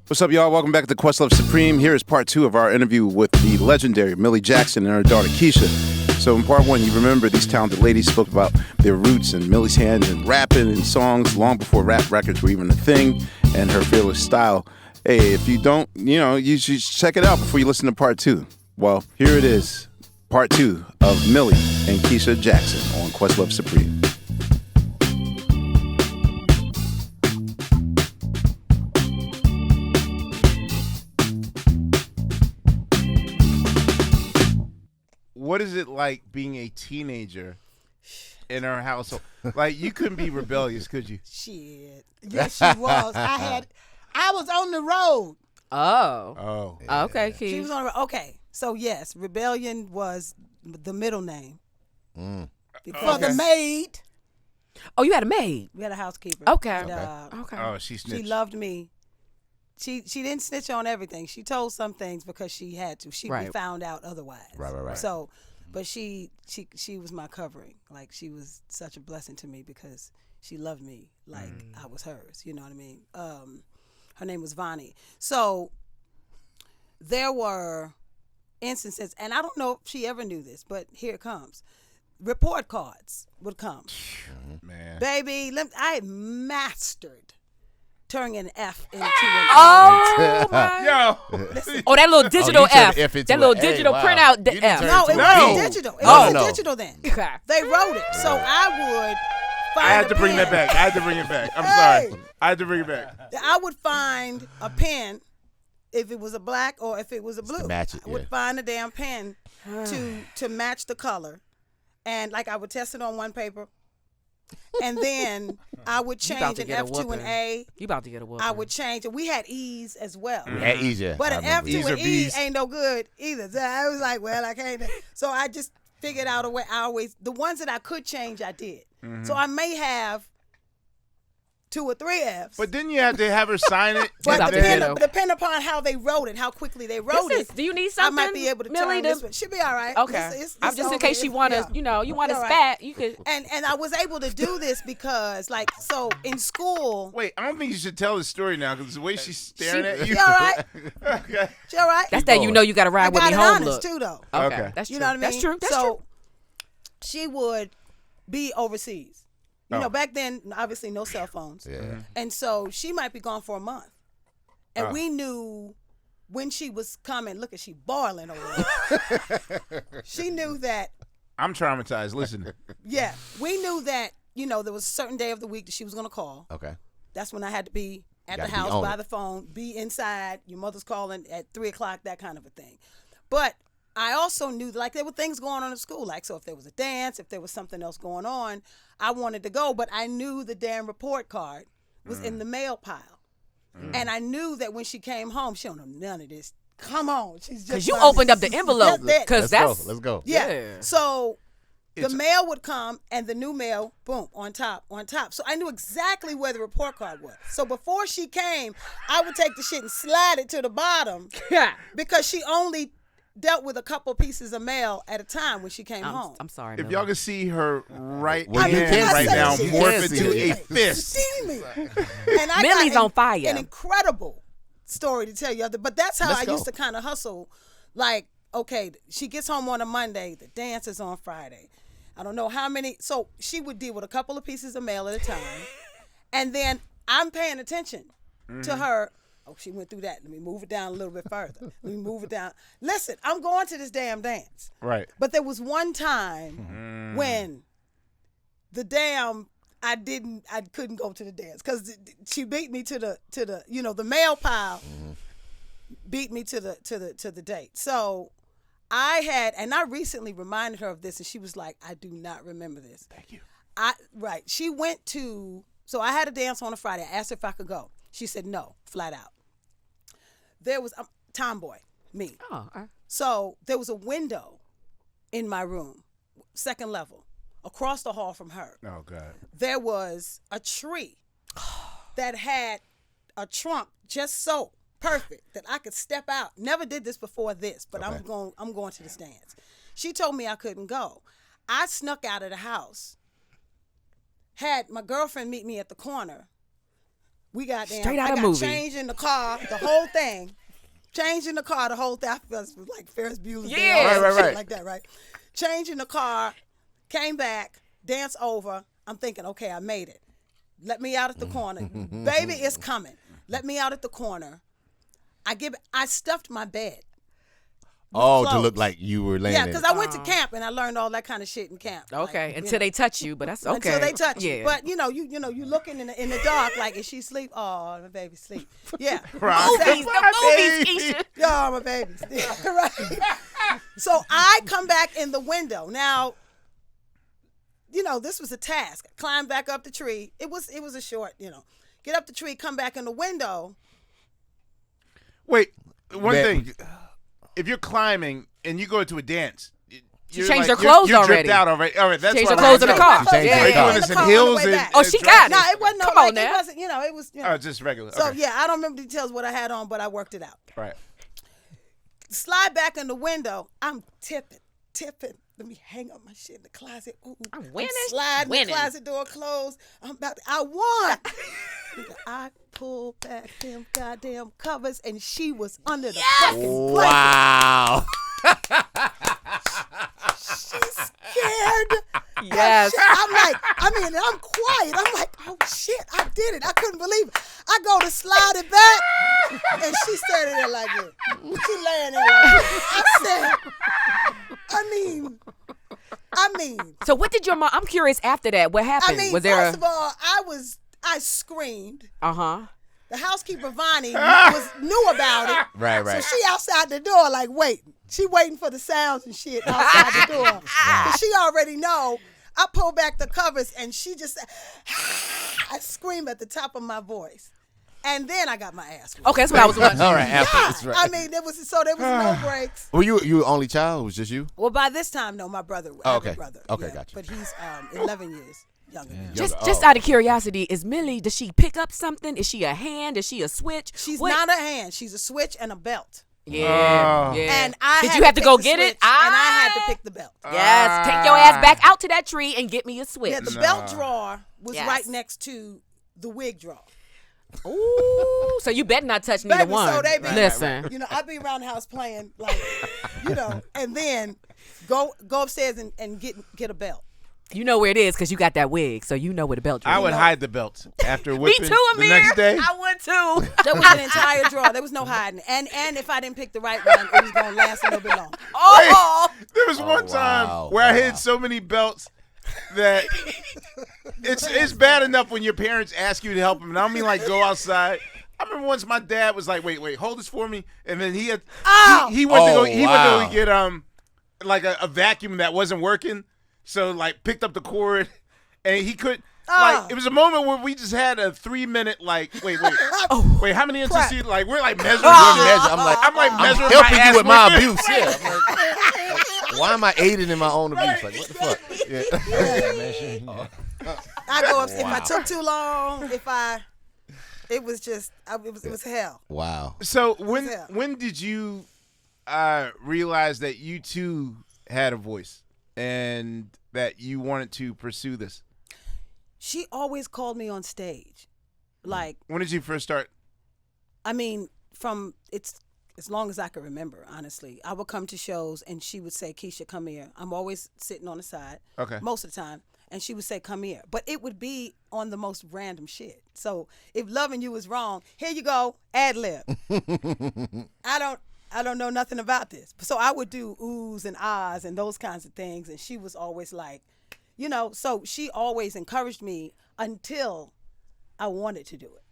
What's up, y'all? Welcome back to Questlove Supreme. Here is part 2 of our interview with the legendary Millie Jackson and her daughter Keisha. So in part 1, you remember these talented ladies spoke about their roots and Millie's hands in rapping and songs long before rap records were even a thing, and her fearless style. Hey, if you don't, you should check it out before you listen to part 2. Well, here it is, part 2 of Millie and Keisha Jackson on Questlove Supreme. What is it like being a teenager in her household? Like, you couldn't be rebellious, could you? Shit. Yes, she was. I was on the road. Oh. Yeah. Okay, Keith. She was on the road. Okay. So, yes, rebellion was the middle name. For the maid. Oh, you had a maid? We had a housekeeper. Okay. And, Okay. Oh, she snitched. She loved me. She didn't snitch on everything. She told some things because she had to. She Right. found out otherwise. Right. So, but she was my covering. Like, she was such a blessing to me because she loved me like I was hers. You know what I mean? Her name was Vonnie. So there were instances, and I don't know if she ever knew this, but here it comes. Report cards would come. Man. Baby, I had mastered turning an F into an Oh, my. Yo. Oh, that little digital you turned F. the F into that a little A, digital wow. printout. You didn't F. turn No, it No. wasn't digital. It Oh, wasn't no. digital then. Okay. They wrote it. So I would find I had to a bring pen. that back. I had to bring it back. I'm Hey. sorry. I had to bring it back. I would find a pen if it was a black or if it was a blue. match it, I would yeah. find a damn pen to match the color. And like I would test it on one paper. And then I would You about change to an get a F to an whooping. A. You about to get a whooping. I would change it. We had E's as well. We had easier. But I an F remember. to E's an or E B's? ain't no good either. So I was like, well, I can't. So I just figured out a way. The ones that I could change, I did. So I may have 2 or 3 F's. But didn't you have to have her sign it? But about to Then- get a- depend upon how they wrote it, how quickly they wrote This is- it. do you need I something? might be able to Millie, turn this one. She'll be all right. Okay. It's I'm just in over. case she want to, Yeah. you want to All right. spat. You could. And I was able to do this because, like, so in school, Wait, I don't think you should tell the story now because the way she's staring at you. she all right? Okay. She all right? That's that you know you got to I ride with got me it home honest look. too, though. Okay. Okay. That's true. You know what I mean? That's true. That's so true. she would be overseas. You know, back then, obviously, no cell phones. Yeah. And so she might be gone for a month. And we knew when she was coming, look at she boiling over there. She knew that, I'm traumatized. Listen. yeah, we knew that, there was a certain day of the week that she was going to call. Okay. That's when I had to be at the Gotta be house on by it. the phone, be inside, your mother's calling at 3 o'clock, that kind of a thing. But I also knew, like, there were things going on in school. Like, so if there was a dance, if there was something else going on, I wanted to go. But I knew the damn report card was in the mail pile. And I knew that when she came home, she don't know none of this. Come on. She's just Because you learning. opened up the envelope. Because that's. Let's go. Yeah. Yeah. So the It's- mail would come and the new mail, boom, on top. So I knew exactly where the report card was. So before she came, I would take the shit and slide it to the bottom because she only dealt with a couple pieces of mail at a time when she came home. I'm sorry. If Millie. y'all can see her right Well, you hand can right see now it. You morph can see into it. a fist. Steamy. And I Millie's got on fire. An incredible story to tell you. But that's how Let's I go. used to kind of hustle. Like, okay, she gets home on a Monday. The dance is on Friday. I don't know how many. So she would deal with a couple of pieces of mail at a time. And then I'm paying attention to her. Oh, she went through that. Let me move it down a little bit further. Let me move it down. Listen, I'm going to this damn dance. Right. But there was one time when I couldn't go to the dance because she beat me to the the mail pile beat me to the date. So I recently reminded her of this and she was like, I do not remember this. Thank you. She went to, so I had a dance on a Friday. I asked her if I could go. She said no, flat out. There was tomboy, me. Oh, all right. So there was a window in my room, second level, across the hall from her. Oh, God. There was a tree that had a trunk just so perfect that I could step out. Never did this before this, but I'm going to the stands. She told me I couldn't go. I snuck out of the house, had my girlfriend meet me at the corner, We got damn. Straight out I of got movie. changed in the car, the whole thing. Changed in the car, the whole thing. I feel it was like Ferris Bueller's Day Off, Right. like that, right? Changed in the car, came back, danced over. I'm thinking, okay, I made it. Let me out at the corner. Baby, it's coming. Let me out at the corner. I stuffed my bed. Oh, to look like you were laying Yeah, in because it. I went to camp and I learned all that kind of shit in camp. Okay, like, until they touch you, but that's okay. Until they touch you. Yeah. But you looking in the dark like, is she asleep? Oh, my baby sleep. Yeah. Movies, the movies, Keisha. Yo, my baby. Right. So I come back in the window. Now, this was a task. Climb back up the tree. It was a short, get up the tree, come back in the window. Wait, one thing. If you're climbing and you go to a dance, She changed her clothes you're already. dripped out already. All right, that's Changed what her I clothes in the car. She changed her Are you car. doing this in heels? Oh, she got it. No, it wasn't. Come Like, on now. it wasn't. It was. Oh, just regular. So Okay. yeah, I don't remember details what I had on, but I worked it out. Right. Slide back in the window. I'm tipping. Let me hang up my shit in the closet. Ooh, I'm winning. Sliding the Winning. closet door closed. I won. I pulled back them goddamn covers, and she was under the fucking blanket. Wow. She's scared. Yes. I'm quiet. I'm like, oh shit, I did it. I couldn't believe it. I go to slide it back, and she's standing there like this. She laying there like this. I said, I mean. So what did your mom? I'm curious. After that, what happened? Was there first of all, I screamed. The housekeeper Vonnie knew about it. Right. So she outside the door like waiting. She waiting for the sounds and shit outside the door. But she already know. I pull back the covers and she just I scream at the top of my voice. And then I got my ass whooped. Okay, that's what I was wondering. All right, after. That's right. I mean, there was no breaks. Were you the only child? It was just you? Well, by this time, no, my brother. I have a brother. Okay, yeah, gotcha. But he's 11 years younger than me. Just out of curiosity, is Millie? Does she pick up something? Is she a hand? Is she a switch? She's not a hand. She's a switch and a belt. Yeah. And Did you have to go get it? And I had to pick the belt. Yes. Take your ass back out to that tree and get me a switch. Yeah, the belt drawer was Yes. right next to the wig drawer. Ooh, so you better not touch neither Baby, one. so they be, Listen. I be around the house playing like, and then go upstairs and get a belt. You know where it is because you got that wig, so you know where the belt drawer I is. would hide the belt after Me whipping too, the Amir. next day. I would too. There was an entire drawer. There was no hiding. And if I didn't pick the right one, it was going to last a little bit longer. Oh, There was one time wow. where I hid so many belts that it's bad enough when your parents ask you to help them. And I don't mean like go outside. I remember once my dad was like, wait, hold this for me. And then he went to go get like a vacuum that wasn't working. So like picked up the cord and he could like it was a moment where we just had a 3-minute like wait, how many inches do you like we're like measuring I'm like measuring Helping my you with ass my movement. abuse. Yeah. I'm like, why am I aiding in my own abuse? Like, what the fuck? Yeah. I go up if I took too long. It was hell. Wow. So when did you realize that you too had a voice and that you wanted to pursue this? She always called me on stage. Like, when did you first start? I mean, it's as long as I can remember, honestly. I would come to shows and she would say, Keisha, come here. I'm always sitting on the side. Okay. Most of the time. And she would say, come here. But it would be on the most random shit. So if loving you is wrong, here you go, ad lib. I don't know nothing about this. So I would do oohs and ahs and those kinds of things. And she was always like, so she always encouraged me until I wanted to do it.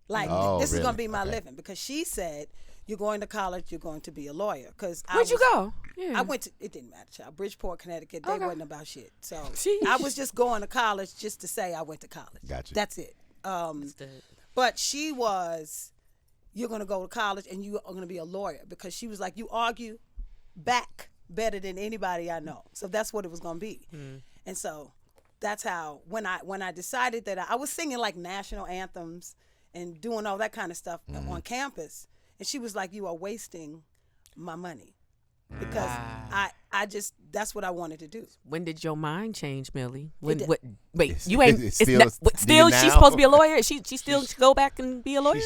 Like, this is going to be my living. Because she said, you're going to college, you're going to be a lawyer. Where'd you go? Yeah. I went to, it didn't matter, child. Bridgeport, Connecticut, they wasn't about shit. So I was just going to college just to say I went to college. Gotcha. That's it. But she was, you're going to go to college and you are going to be a lawyer. Because she was like, you argue back better than anybody I know. So that's what it was going to be. And so that's how, when I decided that I was singing like national anthems and doing all that kind of stuff on campus. And she was like, you are wasting my money. Because that's what I wanted to do. When did your mind change, Millie? did. Wait, you ain't. It's It's still- still now? she's supposed to be a lawyer. She still go back and be a lawyer.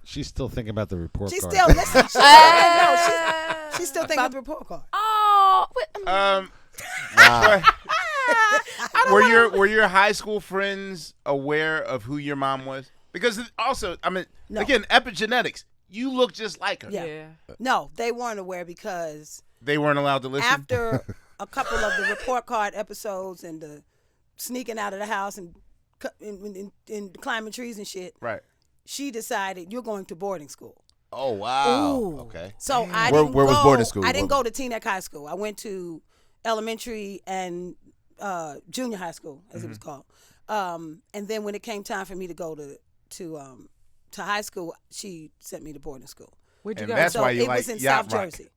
She's still thinking about the report She's card. still listening. She's still thinking of the report card. Oh, Wow. Were your high school friends aware of who your mom was? Because also, I mean, No. again, epigenetics. You look just like her. Yeah. No, they weren't aware because They weren't allowed to listen. after a couple of the report card episodes and the sneaking out of the house and climbing trees and shit, Right. she decided you're going to boarding school. Oh wow. Ooh. Okay. So I Where- didn't where go. was boarding school? I didn't go to Teaneck High School. I went to elementary and junior high school, as it was called. And then when it came time for me to go to high school, she sent me to boarding school. where'd you And go? that's So why you it like was in Yacht South Rock. Jersey.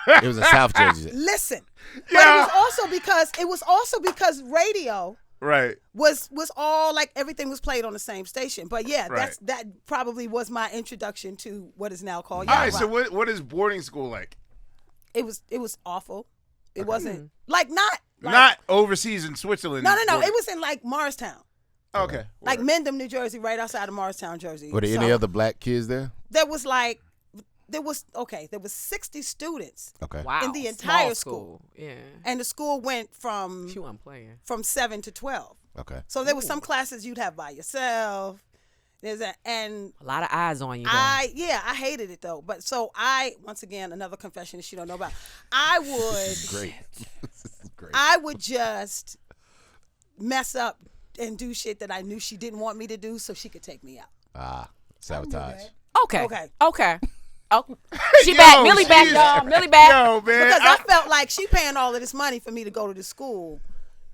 It was in South Jersey. Listen, but Yeah. it was also because radio Right. was all like everything was played on the same station. But yeah, Right. that probably was my introduction to what is now called All Yacht right. So Rock. what is boarding school like? It was awful. It wasn't like not Overseas in Switzerland. No. boarding- It was in like Morristown, Okay. like word. Mendham, New Jersey, right outside of Morristown, Jersey. Were there any So other black kids there? there was 60 students, Okay. Wow. in the small entire school. Yeah. and the school went from She wasn't playing. 7 to 12. Okay. So there was some classes you'd have by yourself. And A lot of eyes on you. Though. I hated it though. But so once again, another confession that she don't know about. I would Great. This is great. I would just mess up and do shit that I knew she didn't want me to do so she could take me out. Sabotage. Okay. Okay. Okay. Oh, she Yo, back. Millie back, she's- y'all. Millie back. Yo, man. Because I felt like she paying all of this money for me to go to the school.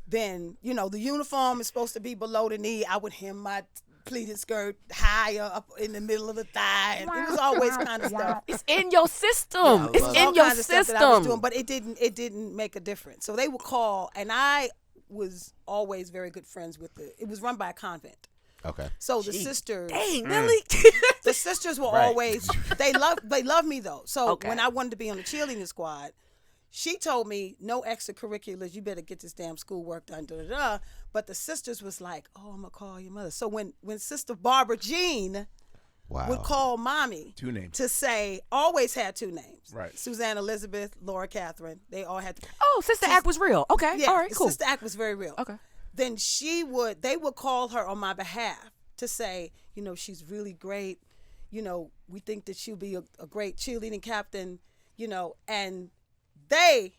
Then, the uniform is supposed to be below the knee. I would hem my pleated skirt higher up in the middle of the thigh. And it was always kind of stuff. It's in your system. It's All in your kinds of stuff that I was doing, system. but it didn't make a difference. So they would call, and I was always very good friends with it was run by a convent. Okay. So the sisters, Dang, Millie. the sisters were always they loved me though. So Okay. when I wanted to be on the cheerleading squad, she told me no extracurriculars. You better get this damn schoolwork done. Da, da, da. But the sisters was like, "Oh, I'm gonna call your mother." So when Sister Barbara Jean Wow. would call mommy 2 names. to say, always had 2 names. Right. Suzanne Elizabeth, Laura Catherine. They all had. Oh, Sister Act was real. Okay. Yeah, All right. the Cool. Sister Act was very real. Okay. Then they would call her on my behalf to say, she's really great. We think that she'll be a great cheerleading captain, and they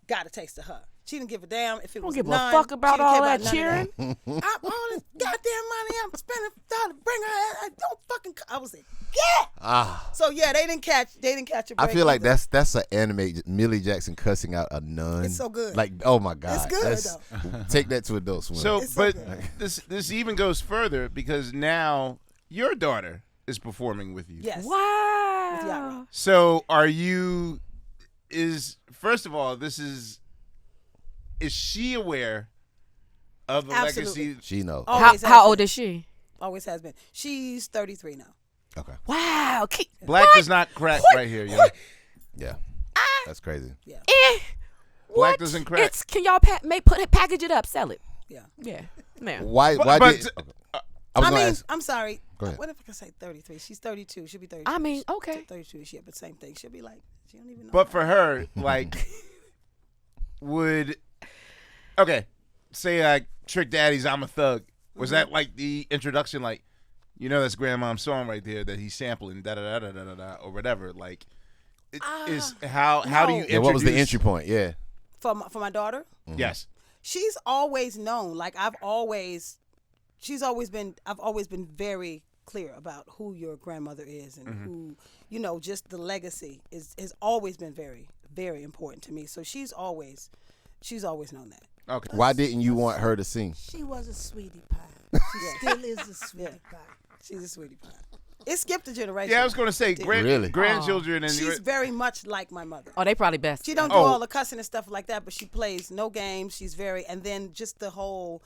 got a taste of her. She didn't give a damn if it was Don't give none. a fuck She about didn't all care that about none of cheering. all this goddamn money I'm spending to bring her. I don't fucking. I was like, yeah. So yeah, they didn't catch a break. I feel like either. that's an anime. Millie Jackson cussing out a nun. It's so good. Like, oh my god, It's good, That's- Take that to Adult Swim. So, It's so but good. this even goes further because now your daughter is performing with you. Yes. Wow. With Yacht Rock. So first of all, is she aware of the Absolutely. legacy? she knows. Always How has old been. is she? Always has been. She's 33 now. Okay. Wow. Black does not crack right here, yo. Yeah. That's crazy. Yeah. Black What? doesn't crack. Can y'all package it up, sell it? Yeah. Yeah. Man. Why? But- Why but- did? I was gonna ask. I'm sorry. Go ahead. What if I can say 33? She's 32. She'll be 32. I mean, okay. 32 this year, but same thing. She'll be like, she don't even know. But for her, like, say like Trick Daddy's "I'm a Thug." Was that like the introduction? Like, that's Grandmom's song right there that he's sampling, da da da da da da, or whatever. Like, is how do you? no. Introduce, Yeah. What was the entry point? Yeah. for my daughter, Yes. she's always known. Like I've always been very clear about who your grandmother is and who, just the legacy has always been very, very important to me. So she's always known that. Okay. Why didn't you want her to sing? She was a sweetie pie. She still is a sweetie pie. She's a sweetie pie. It skipped a generation. Yeah, I was going to say Really? grandchildren and She's very much like my mother. Oh, they probably best. She don't do all the cussing and stuff like that, but she plays no games. She's and then just the whole,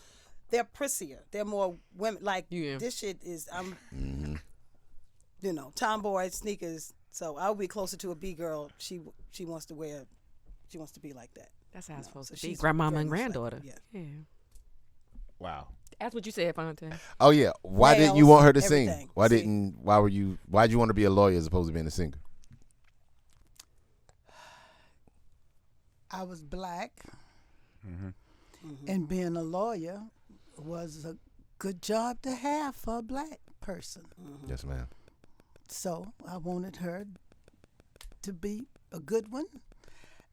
they're prissier. They're more women. Like this shit is, tomboy sneakers. So I'll be closer to a B girl. She wants to wear She wants to be like that. That's how it's supposed so to be. she's Grandmama very and much like granddaughter. that, Yeah. Wow. That's what you said, Fonte. Oh yeah. Why didn't you Nails, want her to sing? everything. Why'd See? you want to be a lawyer as opposed to being a singer? I was black, and being a lawyer was a good job to have for a black person. Yes, ma'am. So I wanted her to be a good one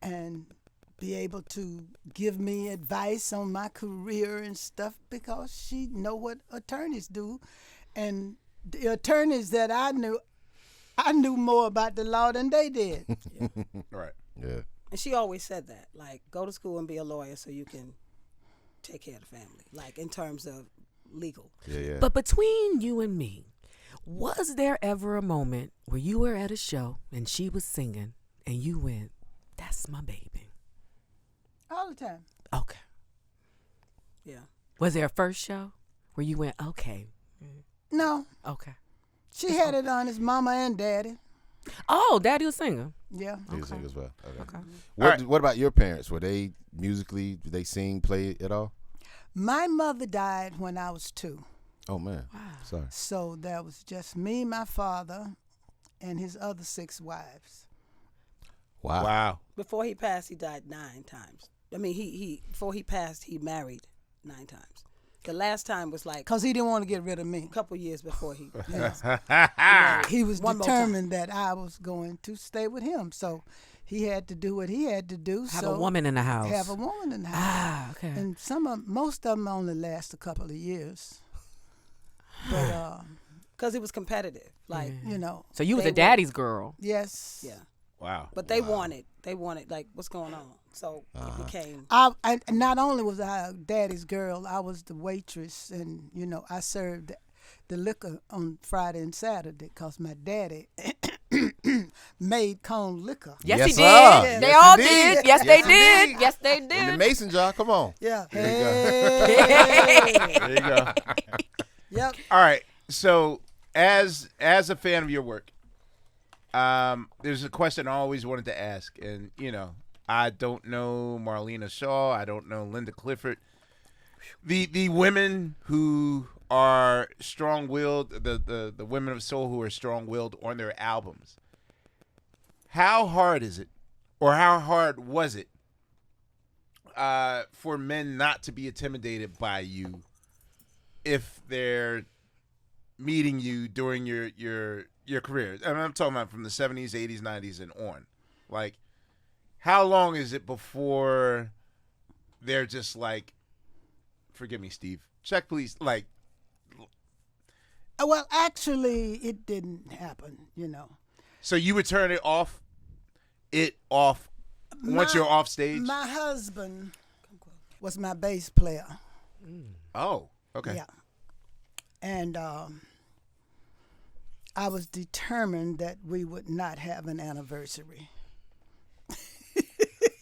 and be able to give me advice on my career and stuff because she know what attorneys do. And the attorneys that I knew more about the law than they did. Right. Yeah. And she always said that, like, go to school and be a lawyer so you can take care of the family, like in terms of legal. Yeah. But between you and me, was there ever a moment where you were at a show and she was singing and you went, "That's my baby"? All the time. Okay. Yeah. Was there a first show where you went, "Okay, No, okay"? she had it on his mama and daddy. Oh, Daddy was singing. Yeah. They sing as well. Okay. Okay. What about your parents? Were they musically? Did they sing, play at all? My mother died when I was 2. Oh man. Wow. Sorry. So that was just me, my father, and his other 6 wives. Wow. Wow. Before he passed, he died 9 times. I mean, he before he passed, he married 9 times. The last time was like Because he didn't want to get rid of me. a couple years before he He was One more determined that I was going to stay with him. So he had to do what he had to do. Have so a woman in the house. Have a woman in the house. Ah, okay. And most of them only last a couple of years. But, because it was competitive. Like, you know, So you was They a daddy's girl. yes. yeah. Wow. But they wanted like, what's going on? So it became. I not only was I daddy's girl, I was the waitress, and you know I served the liquor on Friday and Saturday because my daddy made cone liquor. Yes, Yes, he sir. did. They Yes, all he did. did. Yes, Yes, they he did. did. Yes, they In the did. mason jar. Come on. Yeah. There you go. Yep. All right. So, as a fan of your work, there's a question I always wanted to ask, and I don't know Marlena Shaw, I don't know Linda Clifford. The women who are strong-willed, the women of soul who are strong-willed on their albums. How hard is it, or how hard was it, for men not to be intimidated by you if they're meeting you during your career? And I'm talking about from the 70s, 80s, 90s, and on. Like, how long is it before they're just like, forgive me, Steve, check please, like. Well, actually, it didn't happen. So you would turn it off once you're off stage? My husband was my bass player. Oh, okay. Yeah. And I was determined that we would not have an anniversary.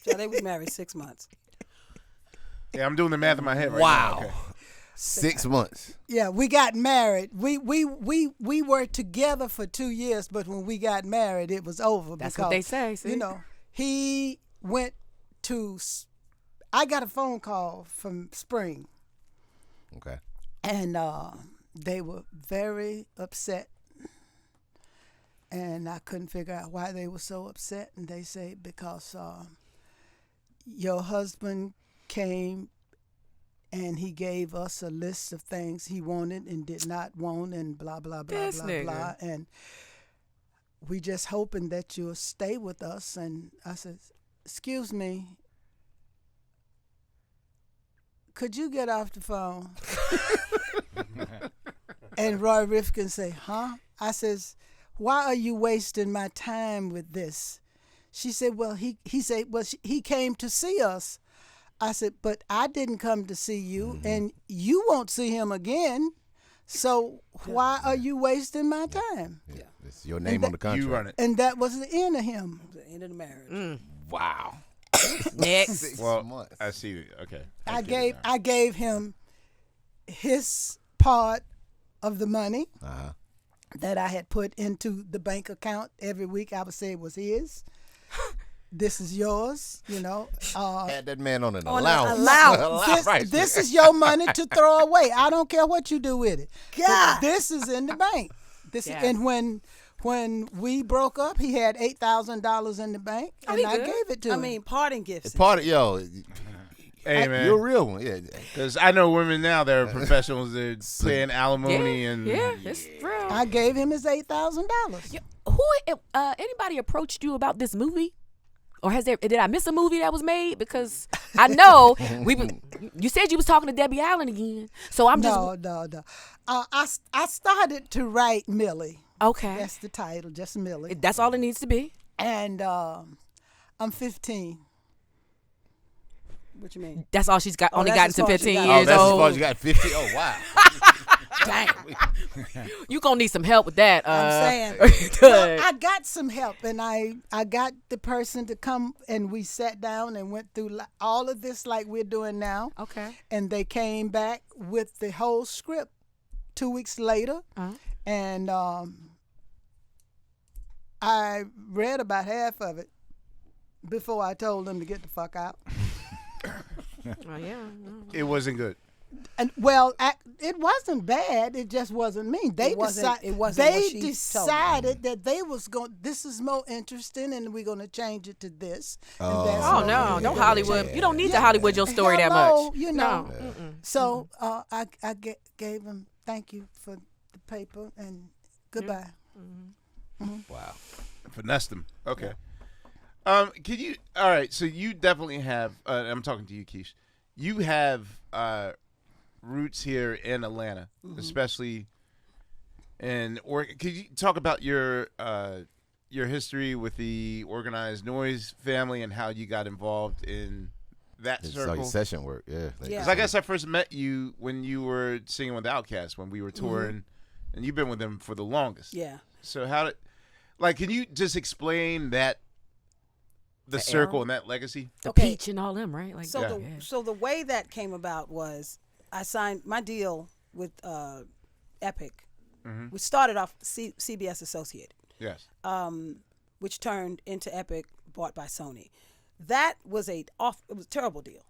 So they was married 6 months. Yeah, I'm doing the math in my head right Wow. now. Okay. 6 months. Yeah, we got married. We were together for 2 years, but when we got married, it was over. That's because, what they say, see? He went to. I got a phone call from Spring, Okay. and they were very upset. And I couldn't figure out why they were so upset. And they say, because your husband came and he gave us a list of things he wanted and did not want and blah, blah, blah, This blah, nigga. blah. And we just hoping that you'll stay with us. And I said, excuse me, could you get off the phone? And Roy Rifkin say, huh? I says, why are you wasting my time with this? She said, well, he came to see us. I said, but I didn't come to see you, and you won't see him again. So why are you wasting my time? Yeah. It's your name on the contract. You run it. And that was the end of him. The end of the marriage. Wow. Next. 6 Well, months. I see. Okay. I get it now. gave him his part of the money Uh-huh. that I had put into the bank account every week. I would say it was his. this is yours. Had that man on an On an allowance. allowance. This is your money to throw away. I don't care what you do with it. God. But this is in the bank. Yes. And when we broke up, he had $8,000 in the bank, and he I good. gave it to him. I mean, parting gifts. Part of yo, Hey, man. you're a real one. Yeah. Because I know women now that are professionals that are paying alimony Yeah, and yeah, it's real. I gave him his $8,000. Anybody approached you about this movie? Or did I miss a movie that was made? Because I know you said you was talking to Debbie Allen again. So I'm just No. I started to write Millie. okay. That's the title, just Millie. That's all it needs to be. And I'm 15. What you mean? That's all she's got. Only that's gotten as to far as 15 you got. Oh, years that's as far as old. you got 50. Oh, wow. Dang. You gonna need some help with that. I'm saying. Well, I got some help, and I got the person to come, and we sat down and went through all of this like we're doing now. Okay. And they came back with the whole script 2 weeks later, and I read about half of it before I told them to get the fuck out. Oh yeah. it wasn't good. And it wasn't bad. It just wasn't me. They It wasn't what They she told me. decided that they was going. This is more interesting, and we're going to change it to this. And that's Oh what no! we're Don't gonna Hollywood. do. You don't need to Hollywood your story that Hello, much. You know. No. So I gave him thank you for the paper and goodbye. Wow. Finessed them. Okay. Can you? All right. So you definitely have. I'm talking to you, Keisha. You have roots here in Atlanta, especially. Could you talk about your history with the Organized Noize family and how you got involved in that It's circle? like session work. Yeah. Yeah. Because I guess I first met you when you were singing with OutKast when we were touring, and you've been with them for the longest. Yeah. So can you just explain the circle and that legacy? The Okay. peach and all them, right? Like So so the way that came about was I signed my deal with Epic, which started off CBS Associated, Yes. which turned into Epic, bought by Sony. That was it was a terrible deal.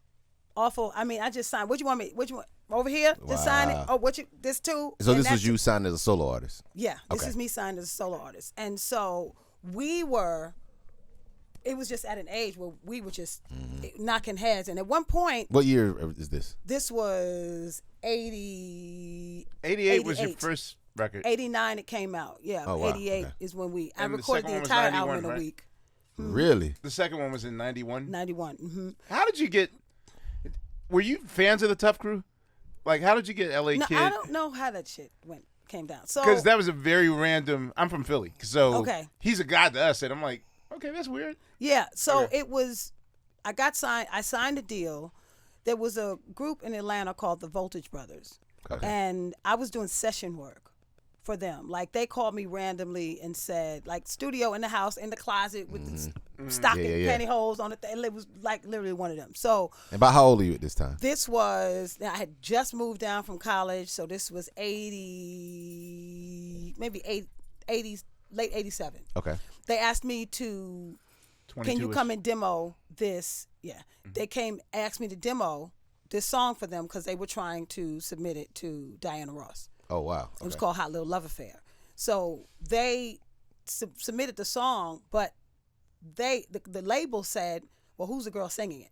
Awful. I mean, I just signed. What you want me? Which one? Over here? Just sign it? Wow. Oh, this too? So And this was that's- you signed as a solo artist. Yeah, this Okay. is me signed as a solo artist. And so it was just at an age where we were just knocking heads. And at one point, What year is this? this was 80. 88 was your 88. first record. 89 it came out. Yeah, Oh, wow. 88 Okay. is when I And the recorded second the one was entire 91, album in a right? week. Really? The second one was in 91. 91. Mm-hmm. How did you get? Were you fans of the Tuff Crew? Like, how did you get LA No, Kid? I don't know how that shit came down. So Because that was a very random. I'm from Philly, so Okay. he's a guy to us, and I'm like, okay, that's weird. yeah, so Okay. it was. I signed a deal. There was a group in Atlanta called the Voltage Brothers, and I was doing session work for them. Like they called me randomly and said, like, studio in the house, in the closet with the stocking Yeah. pantyhose on it. It was like literally one of them. So And about how old are you at this time? this was, I had just moved down from college, so this was 80, maybe 80s, late 87. Okay. They asked me to, can you 22-ish. come and demo this? Yeah. They asked me to demo this song for them because they were trying to submit it to Diana Ross. Oh, wow. It was called Hot Little Love Affair. So they submitted the song, but the label said, well, who's the girl singing it?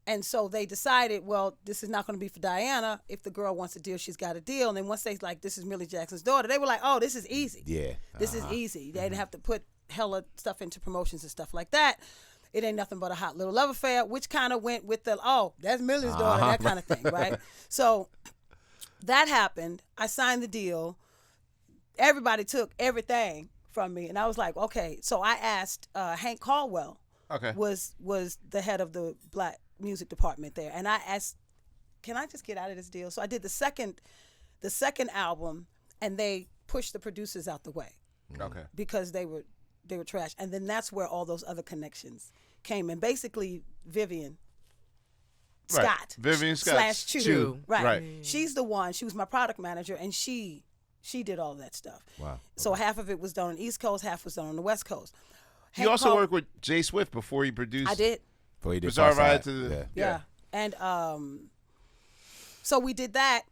And so they decided, well, this is not going to be for Diana. If the girl wants a deal, she's got a deal. And then once they this is Millie Jackson's daughter, they were like, oh, this is easy. Yeah. This is easy. They didn't have to put hella stuff into promotions and stuff like that. It ain't nothing but a hot little love affair, which kind of went with the, oh, that's Millie's daughter, that kind of thing, right? So that happened. I signed the deal. Everybody took everything from me. And I was like, okay. So I asked Hank Caldwell, Okay. was the head of the black music department there. And I asked, can I just get out of this deal? So I did the second album, and they pushed the producers out the way Okay. because they were trash. And then that's where all those other connections came. And basically Vivian Right. Scott. Vivian Scott. / Chew. Chew. Right. Right. She's the one. She was my product manager, and she did all that stuff. Wow. So half of it was done on the East Coast, half was done on the West Coast. You also worked with J-Swift before he produced. I did. Before he did Bizarre Far Side. Ride to the Yeah. And so we did that.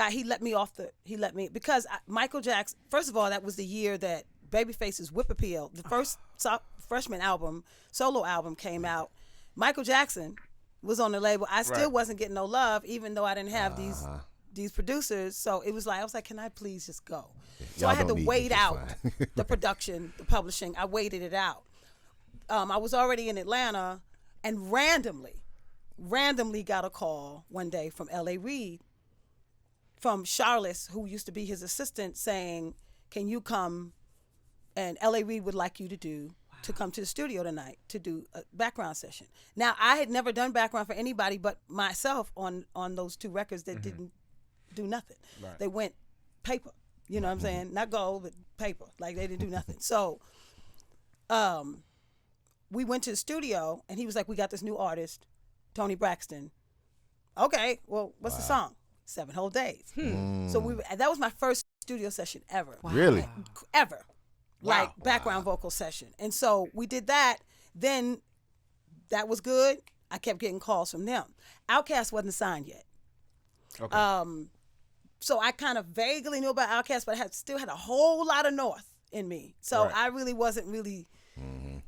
He let me because Michael Jackson, first of all, that was the year that Babyface's Whip Appeal, the first freshman album, solo album came out. Michael Jackson was on the label. I still wasn't getting no love, even though I didn't have these producers. So it was like, I was like, can I please just go? So I had to wait out the production, the publishing. I waited it out. I was already in Atlanta and randomly got a call one day from L.A. Reid, from Charlotte, who used to be his assistant, saying, can you come, and L.A. Reid would like you to come to the studio tonight to do a background session. Now, I had never done background for anybody but myself on those 2 records that didn't do nothing. Right. They went paper, you know what I'm saying? Not gold, but paper. Like, they didn't do nothing. So we went to the studio, and he was like, we got this new artist, Toni Braxton. Okay, well, what's the song? 7 Whole Days. So that was my first studio session ever. Wow. Really? Ever. Like background vocal session. And so we did that. Then that was good. I kept getting calls from them. OutKast wasn't signed yet. Okay. So I kind of vaguely knew about OutKast, but I still had a whole lot of North in me. So I really wasn't really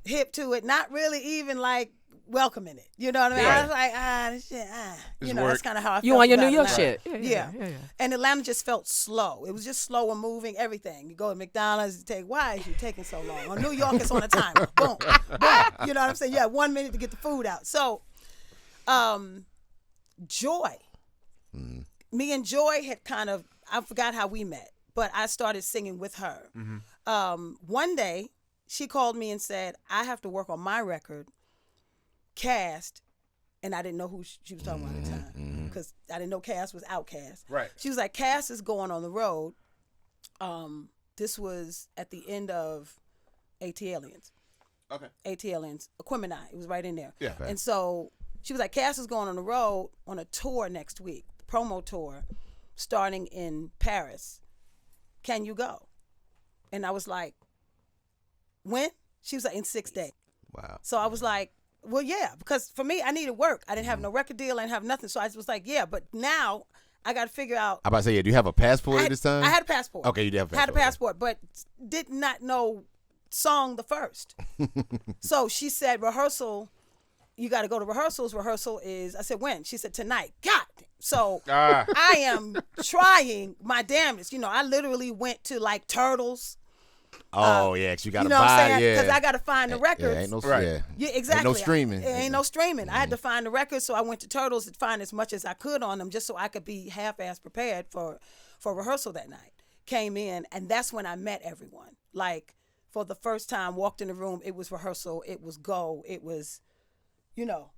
hip to it. Not really even like welcoming it. You know what I mean? I was like, this shit, you know, that's kind of how I felt. You on your New York Atlanta. shit. Yeah. And Atlanta just felt slow. It was just slow and moving, everything. You go to McDonald's, why is you taking so long? Or New York is on a timer. Boom, boom. You know what I'm saying? You have 1 minute to get the food out. So, Joy. Me and Joy had kind of, I forgot how we met, but I started singing with her. One day, she called me and said, I have to work on my record, Cast, and I didn't know who she was talking about at the time because I didn't know Cast was OutKast. Right. She was like, Cast is going on the road. This was at the end of AT Aliens. Okay. AT Aliens, Aquemini. It was right in there. Yeah. And so she was like, Cast is going on the road on a tour next week, promo tour, starting in Paris. Can you go? And I was like, when? She was like, in 6 days. Wow. So I was like, well, yeah, because for me, I needed work. I didn't have no record deal. I didn't have nothing. So I was like, yeah, but now I got to figure out. I'm about to say, do you have a passport at this time? I had a passport. Okay, you did have a passport. Had a passport, but did not know song the first. So she said, rehearsal, you got to go to rehearsals. Rehearsal is, I said, when? She said, tonight. God. So I am trying my damnedest. You know, I literally went to like Turtles. Oh, yeah, because you got to buy, what I'm saying? Because I got to find the records. Yeah, ain't no, yeah, exactly. Ain't no streaming. Ain't no streaming. I had to find the records, so I went to Turtles to find as much as I could on them just so I could be half-ass prepared for rehearsal that night. Came in, and that's when I met everyone. Like, for the first time, walked in the room, it was rehearsal, it was go, it was, you know.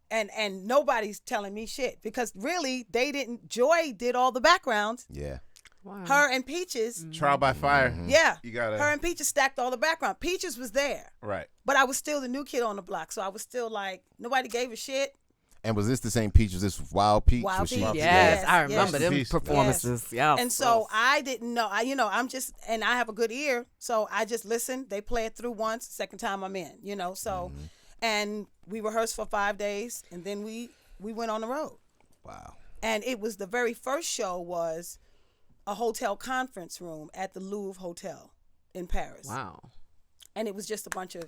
And nobody's telling me shit because really, Joy did all the backgrounds. Yeah. Wow. Her and Peaches. Trial by fire. Yeah. Her and Peaches stacked all the background. Peaches was there. Right. But I was still the new kid on the block. So I was still like, nobody gave a shit. And was this the same Peach? Was this Wild Peach? Wild Peach. Yes, I remember them performances. Yes. Yeah. And so I didn't know. I'm just, and I have a good ear. So I just listened. They play it through once. Second time I'm in, you know. So, and we rehearsed for 5 days. And then we went on the road. Wow. And it was the very first show was a hotel conference room at the Louvre Hotel in Paris. Wow. And it was just a bunch of,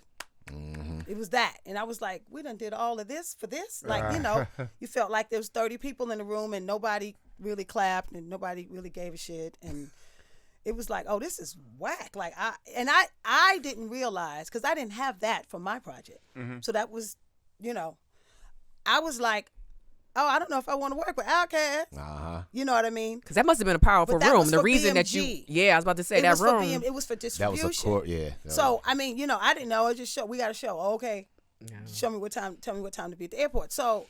it was that. And I was like, we done did all of this for this? Like, you know, you felt like there was 30 people in the room and nobody really clapped and nobody really gave a shit. And it was like, oh, this is whack. Like, I didn't realize, because I didn't have that for my project. So that was, you know, I was like, oh, I don't know if I want to work with OutKast. You know what I mean? Because that must have been a powerful room. The reason BMG. I was about to say that room. It was for distribution. That was a court, So, I mean, you know, I didn't know. It just we got a show. Oh, okay. No. Tell me what time to be at the airport. So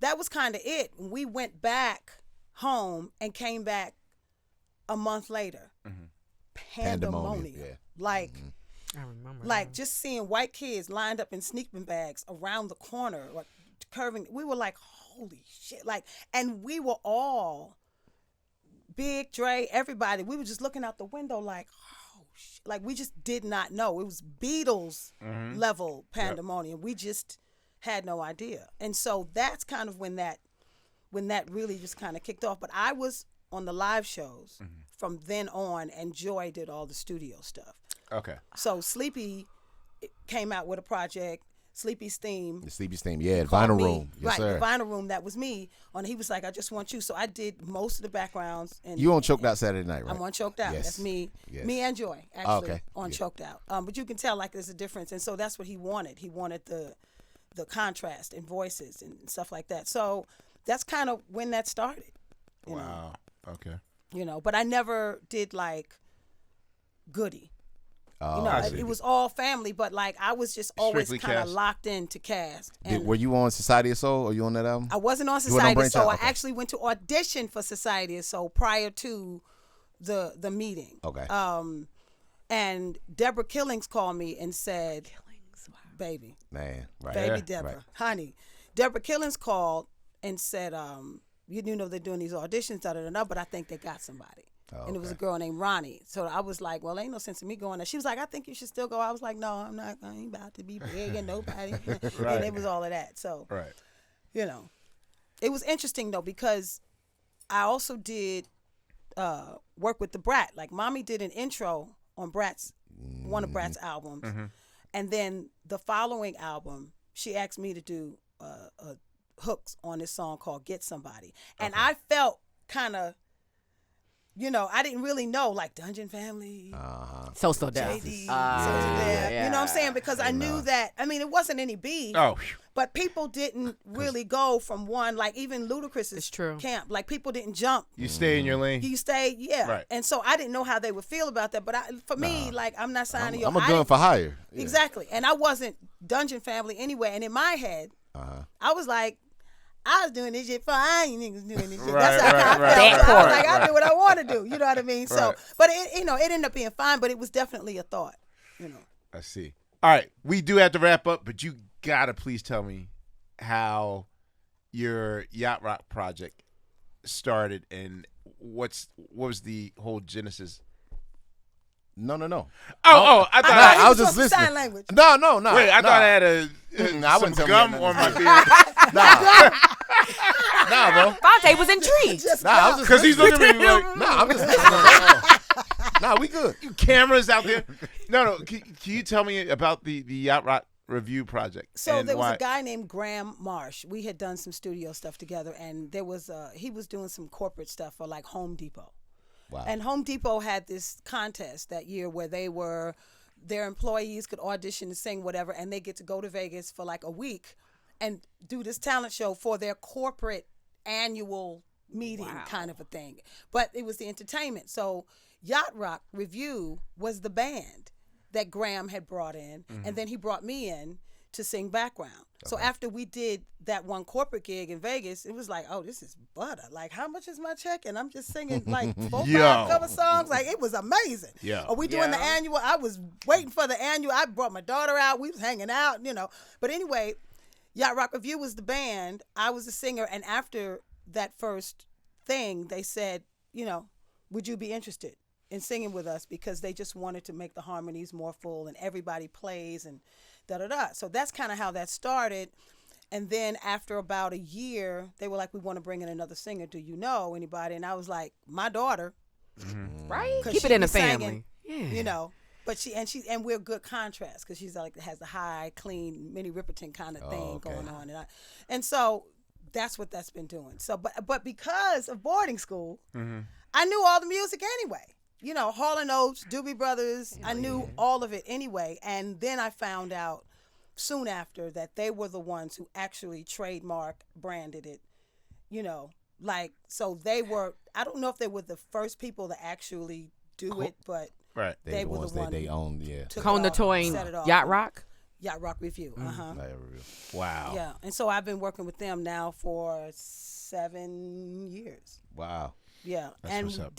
that was kind of it. We went back home and came back a month later. Pandemonium. Yeah. Like, I remember. Like just seeing white kids lined up in sneaking bags around the corner, like curving. We were like, holy shit. Like, and we were all, Big Dre, everybody, we were just looking out the window like, oh like we just did not know. It was Beatles level pandemonium. We just had no idea. And so that's kind of when that really just kind of kicked off. But I was on the live shows from then on, and Joy did all the studio stuff. Okay. So Sleepy came out with a project, Sleepy's Theme. The Sleepy's Theme, yeah, the called Vinyl me. Room. Yes, right, sir. the Vinyl Room, that was me. He was like, I just want you. So I did most of the backgrounds. And You on Choked Out Saturday night, right? I'm on Choked Out. Yes. That's me. Yes. Me and Joy, actually, Okay. on Choked Out. But you can tell, like, there's a difference. And so that's what he wanted. He wanted the contrast in voices and stuff like that. So that's kind of when that started. you know. Wow. Okay. But I never did, like, Goody. Oh, I see. It was all family, but like I was just always Strictly kind of Cast. locked into Cast. And Were you on Society of Soul? Or you on that album? I wasn't on You weren't on Society of Branch Soul. Out? Okay. I actually went to audition for Society of Soul prior to the meeting. Okay. And Deborah Killings called me and said, "Baby, Man, right. baby Yeah, Deborah, right. honey." Deborah Killings called and said, "You know they're doing these auditions, but I think they got somebody." Oh, And it was a okay. girl named Ronnie. So I was like, well, ain't no sense in me going there. She was like, I think you should still go. I was like, no, I'm not. I ain't about to be begging nobody. Right. And it was all of that. So, Right. it was interesting, though, because I also did work with the Brat. Like, Mommy did an intro on one of Brat's albums. And then the following album, she asked me to do hooks on this song called Get Somebody. And I felt kind of, I didn't really know, like Dungeon Family, So JD, down. You know what I'm saying? Because I knew that, it wasn't any beef. Oh. But people didn't really go from one, like even Ludacris's It's true. camp. Like people didn't jump. You stay in your lane. You stay, yeah. Right. And so I didn't know how they would feel about that. But for me, like I'm not signing you. I'm a gun for hire. Yeah. Exactly. And I wasn't Dungeon Family anyway. And in my head, I was like, I was doing this shit for I ain't niggas doing this shit. Right, That's how I right, felt. right, So I was right, like, I right. do what I want to do. You know what I mean? So, Right. but it ended up being fine. But it was definitely a thought. I see. All right, we do have to wrap up, but you gotta please tell me how your Yacht Rock project started and what was the whole genesis? No. Oh, I thought I was It just supposed to listening. sign language. No. Wait, I thought I had I some wouldn't tell me gum that. on my beard. Nah, bro. Fonte was intrigued. Nah, I was just Because he's listening. looking at me like, Nah, I'm just listening. Nah, we good. cameras out there. No. Can you tell me about the Yacht Rock Revue project? So and there was why? a guy named Graham Marsh. We had done some studio stuff together, and there was he was doing some corporate stuff for like Home Depot. Wow. And Home Depot had this contest that year where their employees could audition and sing whatever, and they get to go to Vegas for like a week and do this talent show for their corporate annual meeting kind of a thing. But it was the entertainment. So Yacht Rock Revue was the band that Graham had brought in, and then he brought me in to sing background. So after we did that one corporate gig in Vegas, it was like, oh, this is butter. Like, how much is my check? And I'm just singing like 4 Yo. 5 cover songs. Like, it was amazing. Yeah. Are we doing the Yeah. annual? I was waiting for the annual. I brought my daughter out. We was hanging out, But anyway, Yacht Rock Revue was the band. I was the singer. And after that first thing, they said, would you be interested in singing with us? Because they just wanted to make the harmonies more full and everybody plays and da-da-da. So that's kind of how that started. And then after about a year, they were like, we want to bring in another singer. Do you know anybody? And I was like, my daughter. Right? 'Cause Keep she it in be the family. singing, Yeah. But and we're good contrast because she's like has the high, clean, Minnie Riperton kind of thing okay. going on, and so that's what that's been doing. So, but because of boarding school, I knew all the music anyway. Hall & Oates, Doobie Brothers. I knew all of it anyway, and then I found out soon after that they were the ones who actually trademarked, branded it. So they were. I don't know if they were the first people to actually do it, but. Right. They were the ones that one they owned, yeah. took it Cone the off, Toy set it off. Yacht Rock. Yacht Rock Revue. Like a real- Wow. Yeah, and so I've been working with them now for 7 years. Wow. Yeah, That's and what's we up.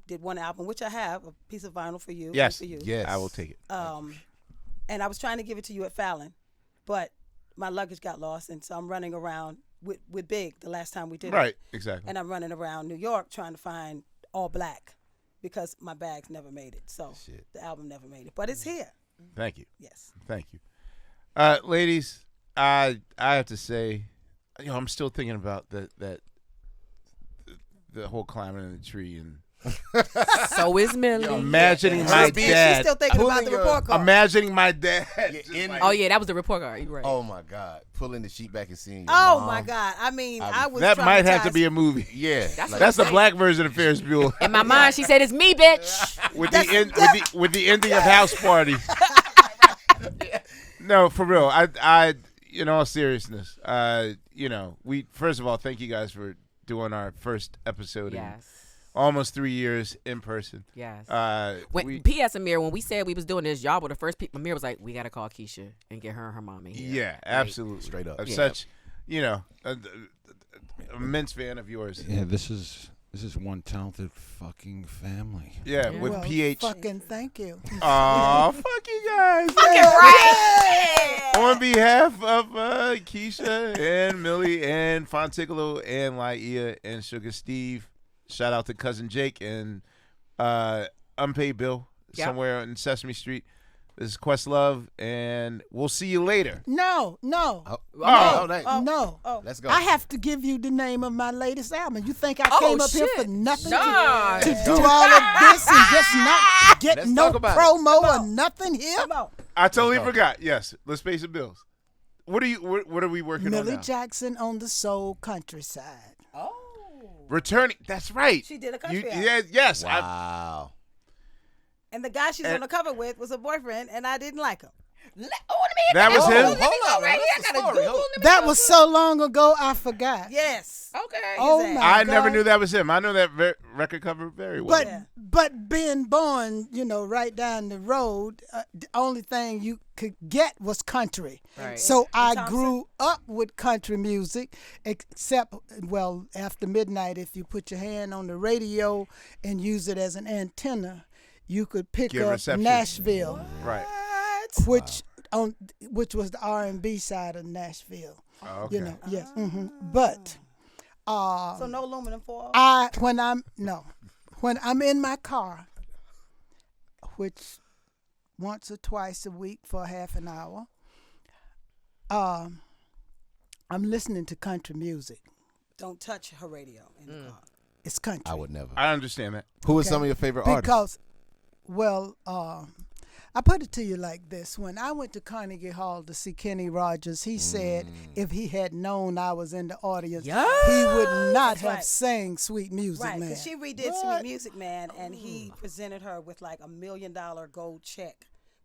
did one album, which I have, a piece of vinyl for you. Yes. For you. Yes. I will take it. And I was trying to give it to you at Fallon, but my luggage got lost, and so I'm running around with Big the last time we did it. Right. Exactly. And I'm running around New York trying to find all black because my bags never made it. So Shit. the album never made it, but it's here. Thank you. Yes. Thank you. Ladies, I have to say, I'm still thinking about the whole climbing in the tree and So is Millie. imagining my She's dad. still thinking about the report card. Imagining my dad. Oh yeah, that was the report card. You're right. Oh my God, pulling the sheet back and seeing your Oh mom. my God! I mean, I was. That might have to traumatized. be a movie. Yeah, That's the black version of Ferris Bueller. In my mind, she said, "It's me, bitch." with the ending of House Party. No, for real. I in all seriousness, we first of all thank you guys for doing our first episode in Yes. almost 3 years in person. Yes. We- P.S. Amir, when we said we was doing this, y'all were the first people. Amir was like, "We gotta call Keisha and get her and her mom in here." Yeah, absolutely. Straight up. I'm Yeah. such, immense fan of yours. Yeah, this is one talented fucking family. Yeah, Yeah. with Well, PH. fucking thank you. Aw, fuck you guys. Right. On behalf of Keisha and Millie and Fonticolo and Laia and Sugar Steve, shout out to Cousin Jake and Unpaid Bill Yep. somewhere in Sesame Street. This is Questlove, and we'll see you later. No. Oh. No. Let's go. I have to give you the name of my latest album. You think I Oh, came up here shit. for nothing Nah. to do all of this and just not get Let's no talk about it. promo or nothing here? Come on. I totally go. forgot. Yes, let's pay some bills. What are we working on Millie now? Jackson on the soul countryside. Oh. Returning. That's right. She did a country album. Yeah, yes. Wow. And the guy she's on the cover with was a boyfriend, and I didn't like him. That was him? Hold on. Right here, I What's the gotta story? Google. Hold- Let me That go was through. so long ago, I forgot. Yes. Okay. Oh His my ass. I never God. knew that was him. I know that record cover very well. But but being born, right down the road, the only thing you could get was country. Right. So I Thompson? grew up with country music, except after midnight, if you put your hand on the radio and use it as an antenna, you could pick Get up reception. Nashville, Right. which was the R&B side of Nashville. Oh, okay. Yes. But So no aluminum foil. when I'm in my car, which once or twice a week for half an hour, I'm listening to country music. Don't touch her radio in the car. It's country. I would never. I understand that. Who are Okay. some of your favorite artists? Because, I put it to you like this. When I went to Carnegie Hall to see Kenny Rogers, he said if he had known I was in the audience, he would not have right. sang Sweet Music Right, Man. because she redid Sweet Music Man, and he presented her with like $1 million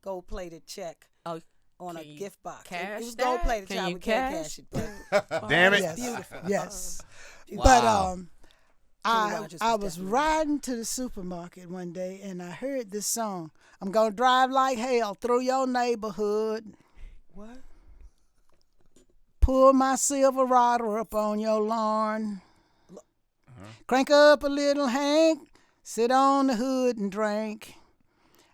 gold-plated check Oh, on a can you gift box. cash It was that? gold-plated, Can child. you We can't cash? cash it. But Damn it. Yes. beautiful. Yes. Wow. But Rogers I was was definitely- riding to the supermarket one day and I heard this song. I'm gonna drive like hell through your neighborhood. What? Pull my Silverado up on your lawn. Crank up a little Hank. Sit on the hood and drink.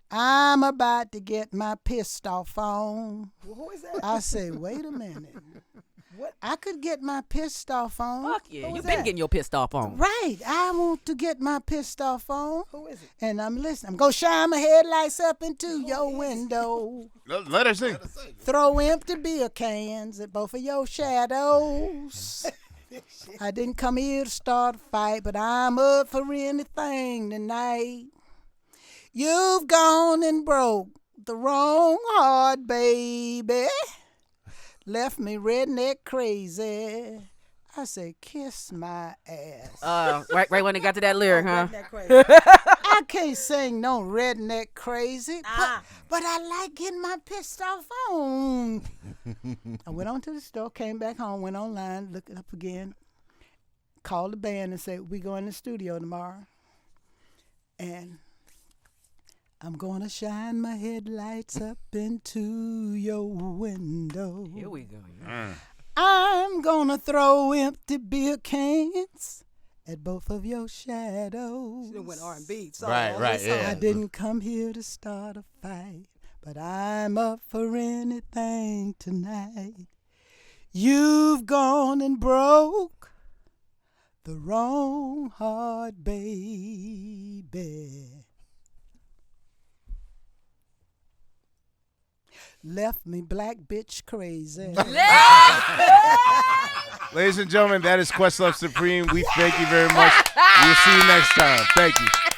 I'm about to get my pissed off on. Well, who is that? I say, wait a minute. What? I could get my pissed off on. fuck yeah. Who You've was been that? getting your pissed off on. Right. I want to get my pissed off on. Who is it? And I'm listening. I'm going to shine my headlights up into your window. Let her sing. Throw empty beer cans at both of your shadows. I didn't come here to start a fight, but I'm up for anything tonight. You've gone and broke the wrong heart, baby. Left me redneck crazy. I say, kiss my ass. Right when it got to that lyric, huh? Redneck Crazy. I can't sing no redneck crazy, Ah. but I like getting my pissed off on. I went on to the store, came back home, went online, looked it up again, called the band and said, we go in the studio tomorrow. And I'm going to shine my headlights up into your window. Here we go. I'm gonna throw empty beer cans at both of your shadows. She done went R&B. So Right, all right, this yeah. I song. didn't come here to start a fight, but I'm up for anything tonight. You've gone and broke the wrong heart, baby. Left me black bitch crazy. Ladies and gentlemen, that is Questlove Supreme. We thank you very much. We'll see you next time. Thank you.